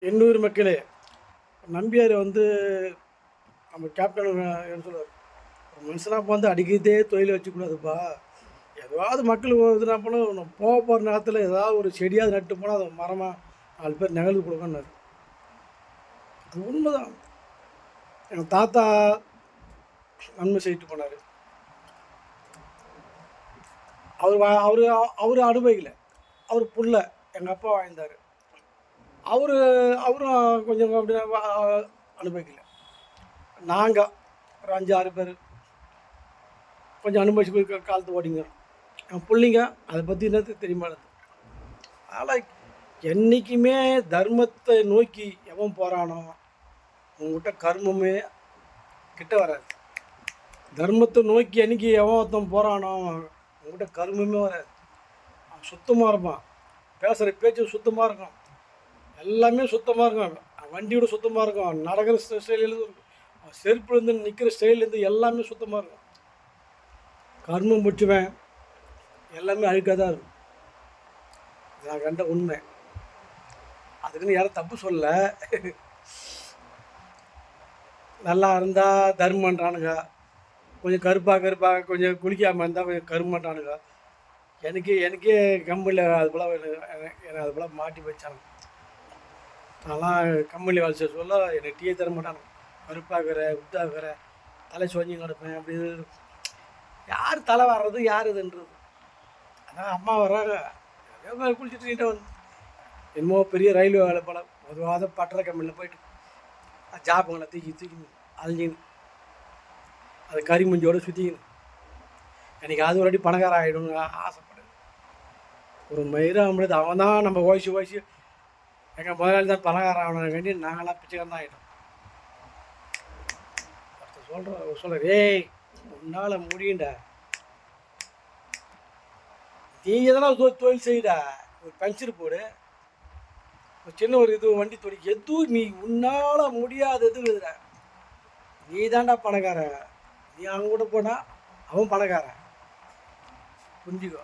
எண்ணூர் மக்களே, நம்பியார் வந்து நம்ம கேப்டன் என்ன சொல்லுவார், ஒரு மனுஷனாக வந்து அடிக்கிறதே தொழில் வச்சுக்கூடாதுப்பா. ஏதாவது மக்கள் இதுனா போனால் நம்ம போக போகிற நேரத்தில் ஏதாவது ஒரு செடியாவது நட்டு போனால் அது மரமாக 4 பேர் நிகழ்வு கொடுக்கணுன்னாரு. அது உண்மைதான். எங்கள் தாத்தா நன்மை செய்துட்டு போனார். அவர் அவர் அவர் அனுபவிக்கலை. அவர் புள்ள எங்கள் அப்பா வாழ்ந்தார். அவரும் கொஞ்சம் அப்படின்னா அனுபவிக்கல. நாங்கள் ஒரு 5-6 பேர் கொஞ்சம் அனுபவிச்சு போய் காலத்து ஓடிங்கிறோம். என் பிள்ளைங்க அதை பற்றி என்னது தெரியுமா? அதனால் என்றைக்குமே தர்மத்தை நோக்கி எவன் போகிறானோ உங்கள்கிட்ட கர்மமே கிட்ட வராது. தர்மத்தை நோக்கி என்றைக்கு எவன் ஒருத்தன் போகிறானோ உங்கள்கிட்ட கர்மமே வராது. அவன் சுத்தமாக இருப்பான், பேசுகிற பேச்சு சுத்தமாக இருக்கும், எல்லாமே சுத்தமாக இருக்கும், வண்டியோட சுத்தமாக இருக்கும், நடக்கிற ஸ்டைலேருந்து செருப்புலேருந்து நிற்கிற ஸ்டைல்லேருந்து எல்லாமே சுத்தமாக இருக்கும். கர்மம் முடிச்சுவேன் எல்லாமே அழுக்காக தான் இருக்கும். நான் கண்ட உண்மை. அதுக்குன்னு யாரும் தப்பு சொல்ல. நல்லா இருந்தால் தர்மன்றானுங்க, கொஞ்சம் கருப்பாக கொஞ்சம் குளிக்காமல் இருந்தால் கொஞ்சம் கருமன்றானுங்க. எனக்கே கம்பெனியில் அது போல் என்னை அது போல் மாட்டி வச்சாங்க. நான்லாம் கம்பெனி வேலை செய்ய சொல்ல என்னை டீயே தர மாட்டானு. கருப்பாகிற உத்தாகிற தலை சொஞ்சி கிடப்பேன். அப்படி யார் தலை வர்றது யார் இதுன்றது. அதான் அம்மா வர்றாங்க, குளிச்சுட்டு நீட்டாக வந்து என்னமோ பெரிய ரயில்வே வேலை போல் பொதுவாக பட்டற கம்பெனியில் போயிட்டு ஜாப்புங்களை தூக்கின்னு அழிஞ்சின்னு அது கறி முஞ்சியோடு சுற்றிக்கின்னு எனக்கு அது ஒரு வாட்டி பணக்காரம் ஆகிடும்னு ஆசைப்படுது. ஒரு மயிராக முடியாது. அவன் தான் நம்ம வயசு எங்கள் முதலாளி தான் பணக்காரம் ஆகணும் வேண்டி நாங்களாம் பிச்சைக்காரன் தான் ஆகிட்டோம். ஒருத்தர் சொல்கிற ஏய் உன்னால் முடியுண்டா, நீங்கள் தானே தொழில் செய்யடா, ஒரு பஞ்சர் போடு, ஒரு சின்ன ஒரு இது வண்டி தொழில் எதுவும் நீ உன்னால் முடியாததுங்கிறதுடா. நீ தான்டா பணக்காரன். நீ அவங்க கூட போனால் அவன் பணக்காரன், புரிஞ்சுக்கோ.